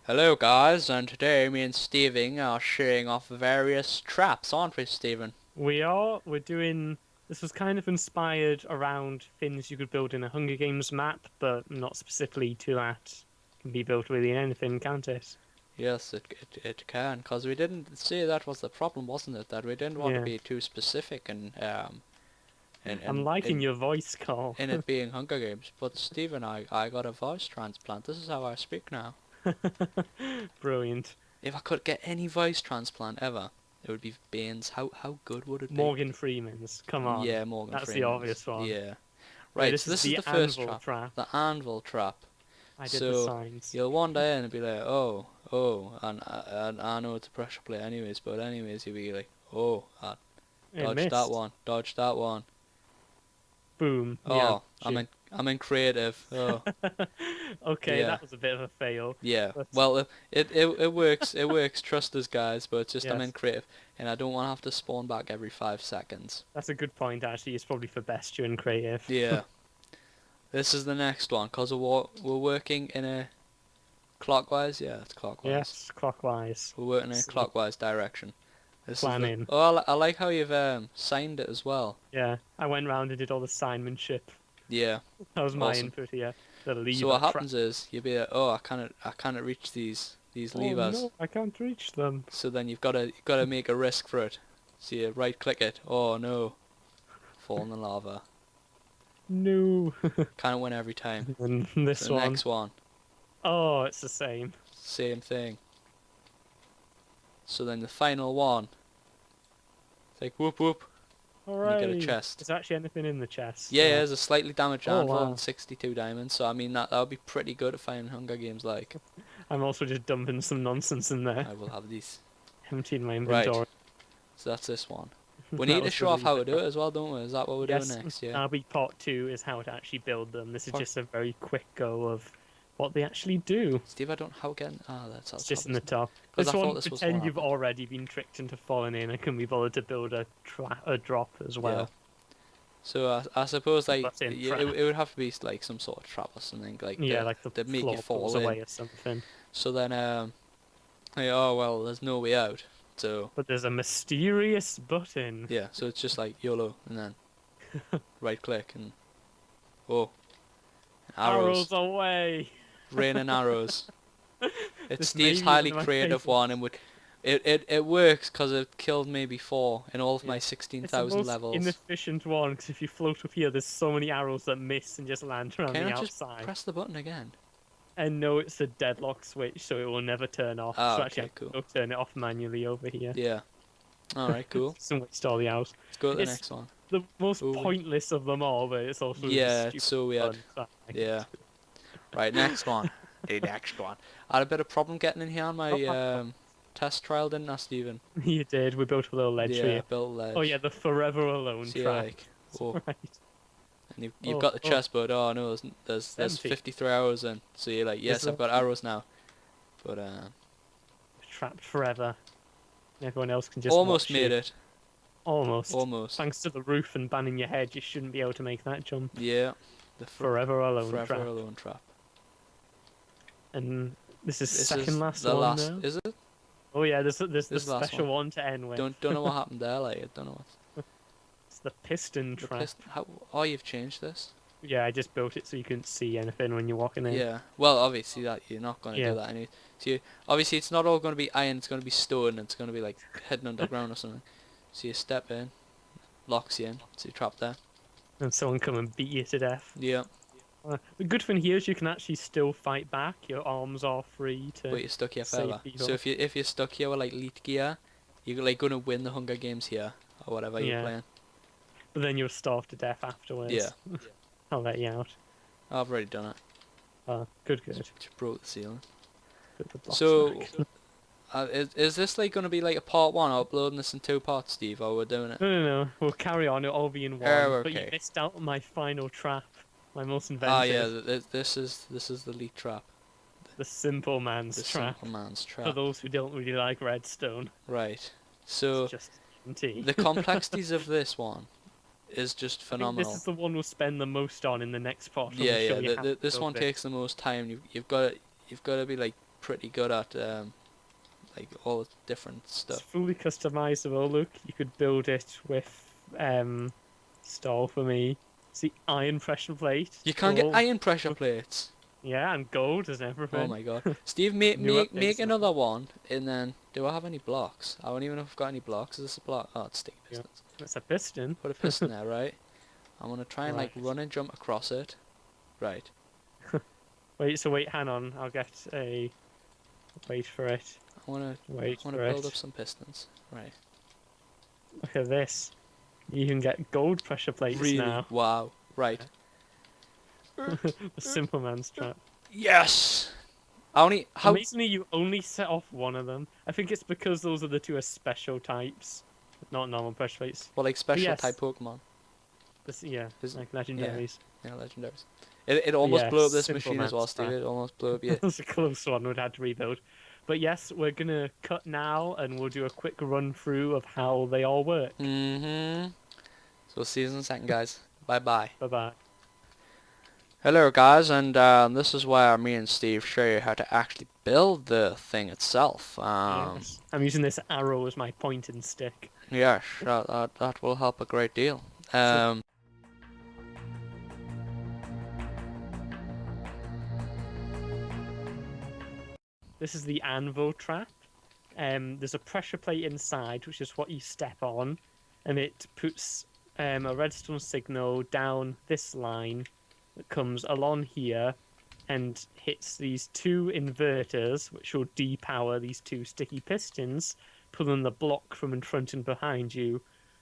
Hello guys, and today me and Steven are sharing off various traps, aren't we, Steven? We're doing. This was kind of inspired around things you could build in a Hunger Games map, but not specifically to that. Can be built within anything, can't it? Yes, it can, because we didn't see that was the problem, wasn't it? That we didn't want to Yeah. be too specific and in I'm in liking in, your voice call. in it being Hunger Games. But Steven, I got a voice transplant. This is how I speak now. Brilliant. If I could get any voice transplant ever, it would be Bane's. How good would it be? Morgan Freeman's. Come on. Yeah, Morgan That's the Freeman's. obvious one. Yeah. Right, Right, this so is this is the the first Anvil trap, Trap. the Anvil Trap. I did the So signs. you'll wander in and be like, oh, oh, and I know it's a pressure plate anyways, but anyways you'll be like, oh, It dodge that missed. one, dodge that one. Boom. Yeah. Oh, I'm in creative. Oh, Okay, yeah, that was a bit of a fail. yeah. But Well, it works. It works. Trust us, guys. But it's just I'm in yes, creative, and I don't want to have to spawn back every 5 seconds. that's a good point, actually. It's probably for best you're in creative. Yeah. This is the next one, cause we're working in a clockwise. Yeah, it's clockwise. Yes, clockwise. We're working in a So, clockwise direction. This is the. planning. Oh, I like how you've signed it as well. Yeah, I went round and did all the signmanship. Yeah, That was my awesome. input here. The So lever what trap. happens is you'll be like, oh, I can't reach these Oh levers. no, I can't reach them. So then you've got to make a risk for it. So you right click it. Oh no, fall in the lava. No. Can't win every time. And So this the one. next one, Oh, it's the same. same thing. So then the final one, it's like whoop whoop, and you get a Hooray! chest. Is there actually anything in the chest? Yeah, Oh, there's a slightly damaged oh anvil wow. and 62 diamonds. So I mean that would be pretty good to find in Hunger Games like. I'm also just dumping some nonsense in there. I will have these. Emptying my Right. inventory. So that's this one. We That need to was the show off how lever to do trap. it as well, don't we? Is that what we're doing Yes, next? Yeah. that'll be part two, is how to actually build them. This is Fuck. just a very quick go of what they actually do. Steve, I don't how again. Ah, that's at It's the just top, in the isn't it? top. Because This I thought one, this was pretend what you've happened. already been tricked into falling in and can be bothered to build a drop as Yeah. well. So I suppose like Butt-in yeah, trap. it would have to be like some sort of trap or something like Yeah, like the that make floor you pulls fall in. away or something. So then like, oh well, there's no way out. So But there's a mysterious button. yeah, so it's just like YOLO and then right click and oh Arrows arrows, away! raining arrows. It's This may Steve's be one highly of my creative favourite. one, and would it works because it killed me before in all of Yeah. my It's the 16,000 most levels. inefficient one because if you float up here, there's so many arrows that miss and just land around Can the I just outside. press the button again? And no, it's a deadlock switch, so it will never turn off. Ah, So actually, I okay, cool. can go turn it off manually over here. Yeah. All right, cool. Some waste all the arrows. Let's go to the It's next one. the most Ooh. pointless of them all, but it's also Yeah, stupid it's so weird. fun. So I like Yeah. it. Right, next one. The next one. I had a bit of problem getting in here on my test trial, didn't I, Stephen? You did. We built a little ledge Yeah, here. built a ledge. Oh yeah, the forever alone See, trap. like, oh, Right. and you've Oh, got the oh, chest, but oh no, there's empty. 53 arrows in. So you're like, yes, Is I've got there? arrows now, but Trapped forever. Everyone else can just almost watch made you. it. Almost. Almost. Thanks to the roof and banning your head, you shouldn't be able to make that jump. Yeah. The Forever alone forever trap. alone trap. And this is This second is last the one last. now. Is it? Oh yeah, there's the This is the last special one. one to end with. Don't know what happened there. Like I don't know what. It's the piston The trap. how? Oh, you've changed this. Yeah, I just built it so you couldn't see anything when you're walking in. Yeah. Well, obviously that you're not going to Yeah. do that anyway. So obviously it's not all going to be iron. It's going to be stone. It's going to be like hidden underground or something. So you step in, locks you in. So you're trapped there. And someone come and beat you to death. Yeah. The good thing here is you can actually still fight back. Your arms are free to. But you're stuck here save forever. people. So if you're stuck here with like elite gear, you're like going to win the Hunger Games here or whatever you're Yeah. playing. But then you'll starve to death afterwards. Yeah. I'll let you out. I've already done it. Good. Just broke the ceiling. Put the blocks So, back. is this like going to be like a part one, or uploading this in 2 parts, Steve, or we're doing it? No. We'll carry on. It'll all be in one. Oh, But you okay. missed out on my final trap. My most inventive. Ah, yeah, this is the leak trap. The simple man's The trap. simple man's For trap. those who don't really like redstone. Right. So, It's just TNT. the complexities of this one is just I think phenomenal. this is the one we'll spend the most on in the next part. when we Yeah, show yeah. you how to This build one it. takes the most time. You've got to be like pretty good at like all the different It's stuff. fully customizable. Look, you could build it with stall for me. See, iron pressure plate. You can't get Cool. iron pressure plates. Yeah, and gold and Oh everything. my god. Steve, make New make updates make now. another one, and then do I have any blocks? I don't even know if I've got any blocks. Is this a block? Oh, it's sticky Yeah. pistons. That's a piston. Put a piston there, right? I'm gonna try and like Right. run and jump across it. Right. Wait, hang on. I'll get a. Wait for it. I wanna Wait I wanna for build it. up some pistons. Right. Look at this. You can get gold pressure plates Really? now. Wow. Right. The simple man's trap. Yes. I only how Amazingly, you only set off one of them. I think it's because those are the two are special types, not normal pressure plates. well like special yes. type Pokemon. Yeah, Is- like legendaries. Yeah, legendaries. It almost Yeah, blew up this simple machine as well, man's Steve. trap. It almost blew up. Yeah. That was a close one. We'd had to rebuild. But yes, we're gonna cut now, and we'll do a quick run through of how they all work. So we'll see you in a second, guys. Bye bye. Bye bye. Hello guys, and this is where me and Steve show you how to actually build the thing itself. Yes. I'm using this arrow as my pointing stick. Yes, that will help a great deal. This is the Anvil Trap. There's a pressure plate inside, which is what you step on, and it puts a redstone signal down this line that comes along here and hits these two inverters, which will depower these two sticky pistons, pulling the block from in front and behind you.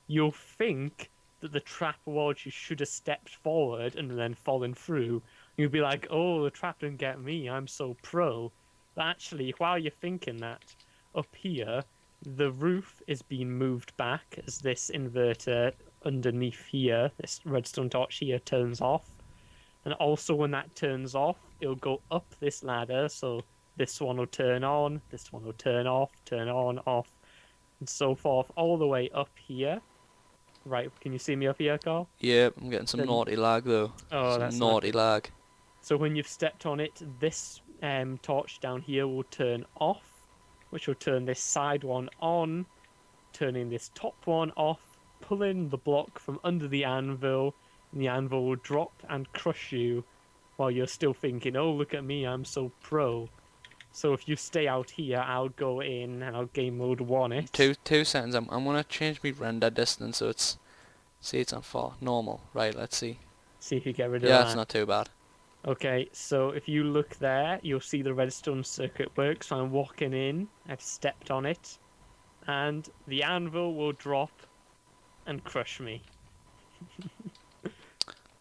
You'll think that the trap was you should have stepped forward and then fallen through. You'll be like, oh, the trap didn't get me, I'm so pro. But actually, while you're thinking that, up here, the roof is being moved back as this inverter underneath here, this redstone torch here, turns off. And also when that turns off, it'll go up this ladder, so this one will turn on, this one will turn off, turn on, off, and so forth, all the way up here. Right, can you see me up here, Carl? Yeah, I'm getting some Then- naughty lag though. Oh, Some that's naughty not... lag. So when you've stepped on it, this torch down here will turn off, which will turn this side one on, turning this top one off, pulling the block from under the anvil, and the anvil will drop and crush you while you're still thinking, oh, look at me, I'm so pro. So if you stay out here, I'll go in and I'll game mode 1 it. 2 seconds. I'm gonna change my render distance so it's it's on 4 normal. Right, let's see. See if you get rid of Yeah, that. it's not too bad. Okay, so if you look there, you'll see the redstone circuit works. So I'm walking in, I've stepped on it, and the anvil will drop and crush me.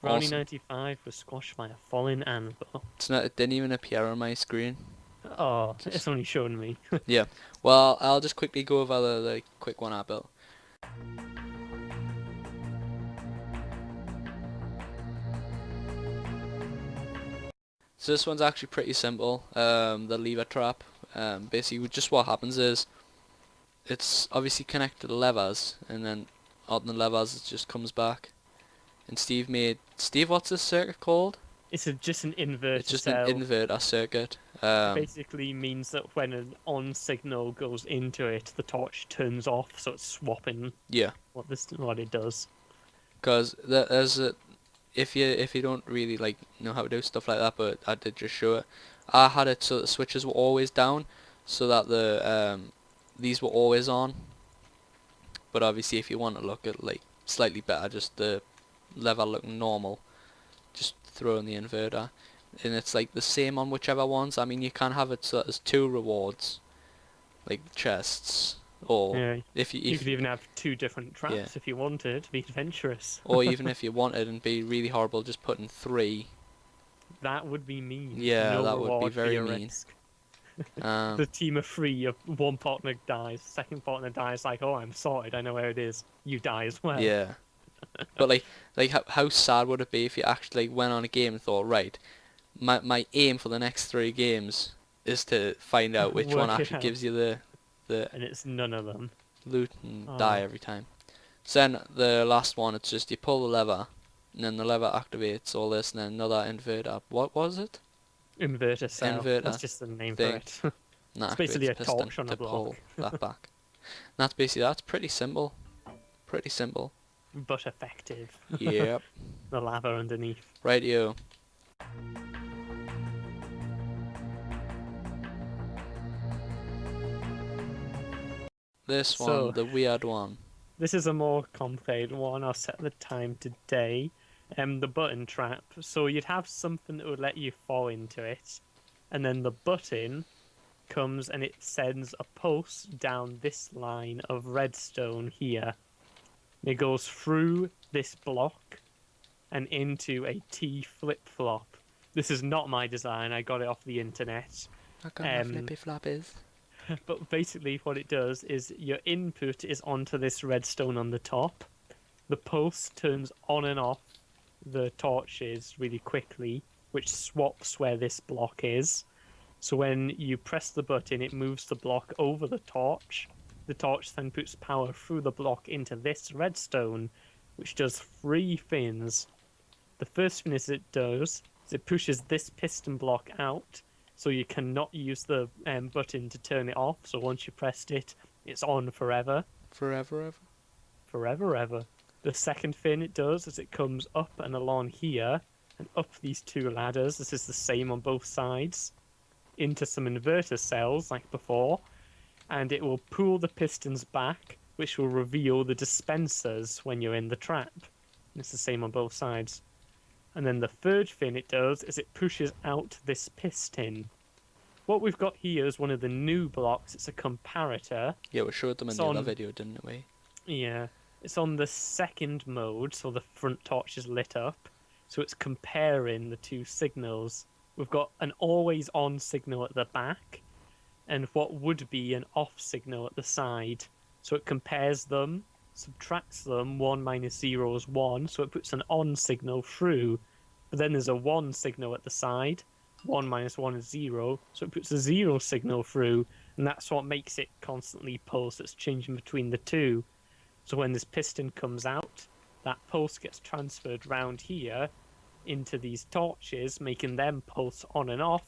Brownie Awesome. 95 was squashed by a falling anvil. It's not. It didn't even appear on my screen. Oh, it's only showing me. Yeah. Well, I'll just quickly go over the quick one I built. So this one's actually pretty simple. The lever trap. Basically, just what happens is, it's obviously connected to levers, and then on the levers it just comes back. And Steve, what's this circuit called? It's just an inverter It's just cell. an inverter circuit. Basically means that when an on signal goes into it, the torch turns off, so it's swapping Yeah. what it does. Because there's a, if you don't really like know how to do stuff like that, but I did just show it. I had it so the switches were always down, so that the these were always on. But obviously, if you want to look at like slightly better, just the lever looking normal, just throw in the inverter, and it's like the same on whichever ones. I mean, you can have it so that there's 2 rewards, like chests, or Yeah, if you could even have 2 different traps Yeah. if you wanted to be adventurous. or even if you wanted and be really horrible, just putting 3. That would be mean. Yeah, No that would be reward for very your mean. risk. Um, The team of 3, one partner dies, second partner dies, like, oh, I'm sorted, I know where it is. You die as well. yeah, but like how sad would it be if you actually went on a game and thought, right, my aim for the next 3 games is to find out which one Work it actually out. gives you the And it's none of them. loot and Oh. die every time. So then the last one, it's just you pull the lever, and then the lever activates all this, and then another inverter. What was it? Inverter cell. That's inverter just the name for thing it. and It's that basically activates a a piston torch on a to pull block, that back. And that's basically, that's pretty simple. Pretty simple. but effective. Yep. The lava underneath. Rightio. This So, one, the weird one. this is a more complicated one. I'll set the time today. The button trap. So you'd have something that would let you fall into it, and then the button comes and it sends a pulse down this line of redstone here. It goes through this block and into a T flip-flop. This is not my design. I got it off the internet. I got my flippy floppies. But basically what it does is your input is onto this redstone on the top. The pulse turns on and off the torches really quickly, which swaps where this block is. So when you press the button, it moves the block over the torch. The torch then puts power through the block into this redstone, which does three things. The first thing it does is it pushes this piston block out, so you cannot use the button to turn it off. So once you pressed it, it's on forever. Forever ever. Forever ever. The second thing it does is it comes up and along here, and up these two ladders. This is the same on both sides. Into some inverter cells like before, and it will pull the pistons back, which will reveal the dispensers when you're in the trap. And it's the same on both sides. And then the third thing it does is it pushes out this piston. What we've got here is one of the new blocks. It's a comparator. Yeah, we showed them in It's the other on- video, didn't we? Yeah, it's on the second mode, so the front torch is lit up. So it's comparing the two signals. We've got an always on signal at the back and what would be an off signal at the side. So it compares them, subtracts them. 1 minus 0 is 1, so it puts an on signal through. But then there's a 1 signal at the side. 1 minus 1 is 0, so it puts a 0 signal through, and that's what makes it constantly pulse. It's changing between the two. So when this piston comes out, that pulse gets transferred round here into these torches, making them pulse on and off,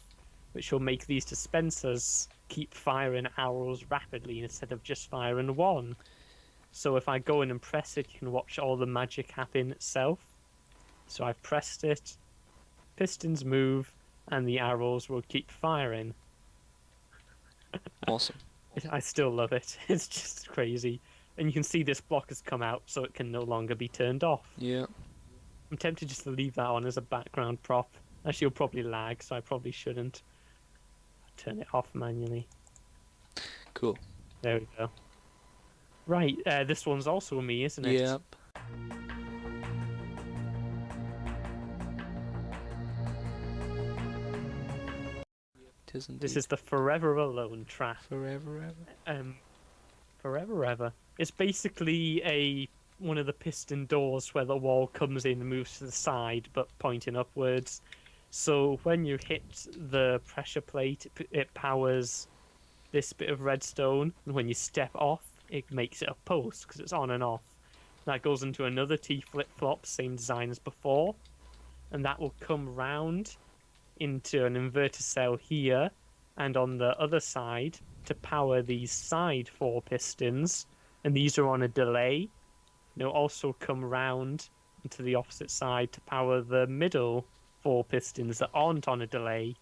which will make these dispensers keep firing arrows rapidly instead of just firing one. So if I go in and press it, you can watch all the magic happen itself. So I've pressed it, pistons move, and the arrows will keep firing. Awesome. I still love it. It's just crazy. And you can see this block has come out, so it can no longer be turned off. Yeah. I'm tempted just to leave that on as a background prop. Actually, it'll probably lag, so I probably shouldn't. Turn it off manually. Cool. There we go. Right, this one's also me, isn't it? Yep. Tis indeed. This is the Forever Alone trap. Forever ever. Forever ever. It's basically one of the piston doors where the wall comes in and moves to the side, but pointing upwards. So when you hit the pressure plate, it powers this bit of redstone, and when you step off, it makes it a pulse because it's on and off. That goes into another T flip-flop, same design as before, and that will come round into an inverter cell here, and on the other side to power these side 4 pistons, and these are on a delay. They'll also come round into the opposite side to power the middle 4 pistons that aren't on a delay.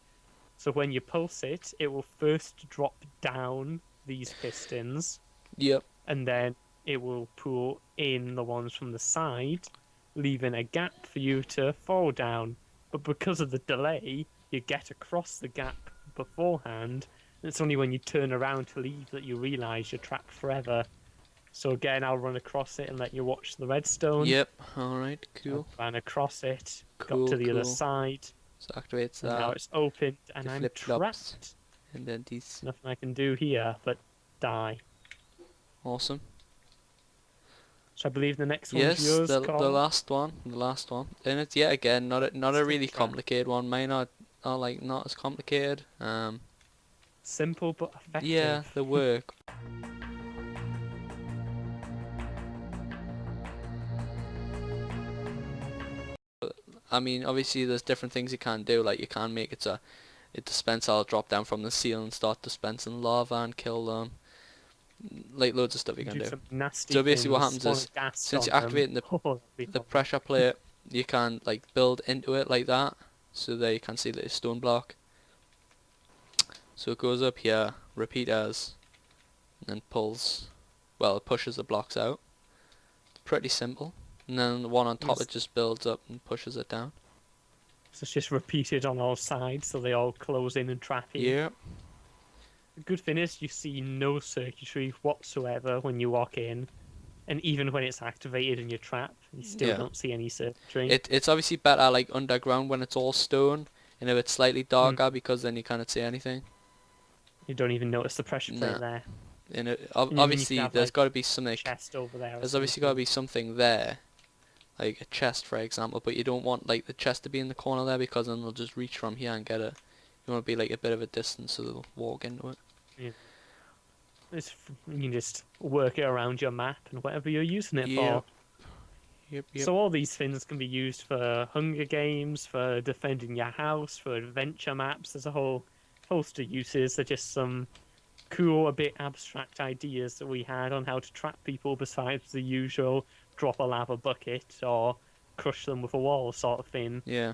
So when you pulse it, it will first drop down these pistons, Yep. and then it will pull in the ones from the side, leaving a gap for you to fall down. But because of the delay, you get across the gap beforehand, and it's only when you turn around to leave that you realise you're trapped forever. So again, I'll run across it and let you watch the redstone. Yep. Alright, cool. I ran across it, Cool, got to the other cool. side, So activates and now that. it's opened, and the I'm flip-flops. trapped. And then these. Nothing I can do here but die. Awesome. So I believe the next one's Yes, yours, the Carl? last one. The last one. And it's yet again not a Stick really trap. complicated one. Mine are like not as complicated. Simple but effective. Yeah, they work. I mean, obviously there's different things you can do, like you can make it so it dispense. I'll drop down from the ceiling and start dispensing lava and kill them. Like loads of stuff you can Do do. some nasty So basically, what things, happens spawn is a gas since on you're them. activating Oh, that'd be the horrible. pressure plate, you can like build into it like that. So there you can see the stone block. So it goes up here, repeaters, and then pulls. Well, it pushes the blocks out. Pretty simple. And then the one on top, It's, it just builds up and pushes it down. so it's just repeated on all sides, so they all close in and trap you. Yeah. The good thing is you see no circuitry whatsoever when you walk in, and even when it's activated in your trap, you still Yeah. don't see any circuitry. It's obviously better like underground when it's all stone, and if it's slightly Mm. darker because then you can't see anything. You don't even notice the pressure plate Nah. there. And And you mean you could obviously have there's like got to be something. chest over there or There's obviously got to something. be something there, like a chest for example. But you don't want like the chest to be in the corner there because then they'll just reach from here and get it. You want to be like a bit of a distance so they'll walk into it. Yeah. You can just work it around your map and whatever you're using it Yep. for. Yep. So all these things can be used for Hunger Games, for defending your house, for adventure maps. There's a whole host of uses. They're just some cool, a bit abstract ideas that we had on how to trap people besides the usual drop a lava bucket or crush them with a wall sort of thing. Yeah.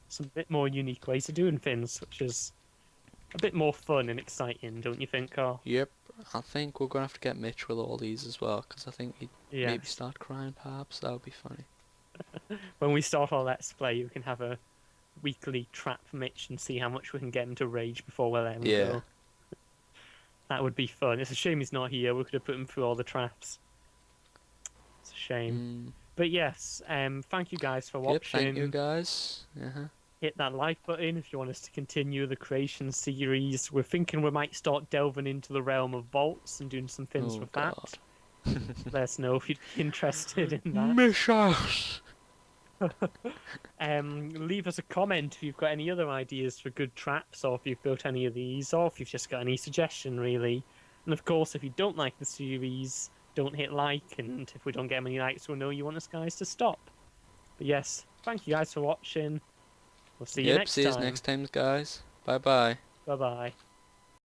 Some bit more unique ways of doing things, which is a bit more fun and exciting, don't you think, Carl? Yep. I think we're gonna have to get Mitch with all these as well, because I think he'd maybe Yes. start crying. Perhaps that would be funny. When we start our Let's Play, we can have a weekly trap Mitch and see how much we can get him to rage before we'll let him Yeah. go. That would be fun. It's a shame he's not here. We could have put him through all the traps. It's a shame. But yes, thank you guys for Yep. Thank you watching. guys. Hit that like button if you want us to continue the creation series. We're thinking we might start delving into the realm of vaults and doing some things Oh with God. that. Let us know if you'd be interested in that. Missiles. Leave us a comment if you've got any other ideas for good traps, or if you've built any of these, or if you've just got any suggestion, really. And of course, if you don't like the series, don't hit like, and if we don't get many likes, we'll know you want us guys to stop. But yes, thank you guys for watching. We'll see you Yep. next See you time. next time, guys. Bye bye. Bye bye.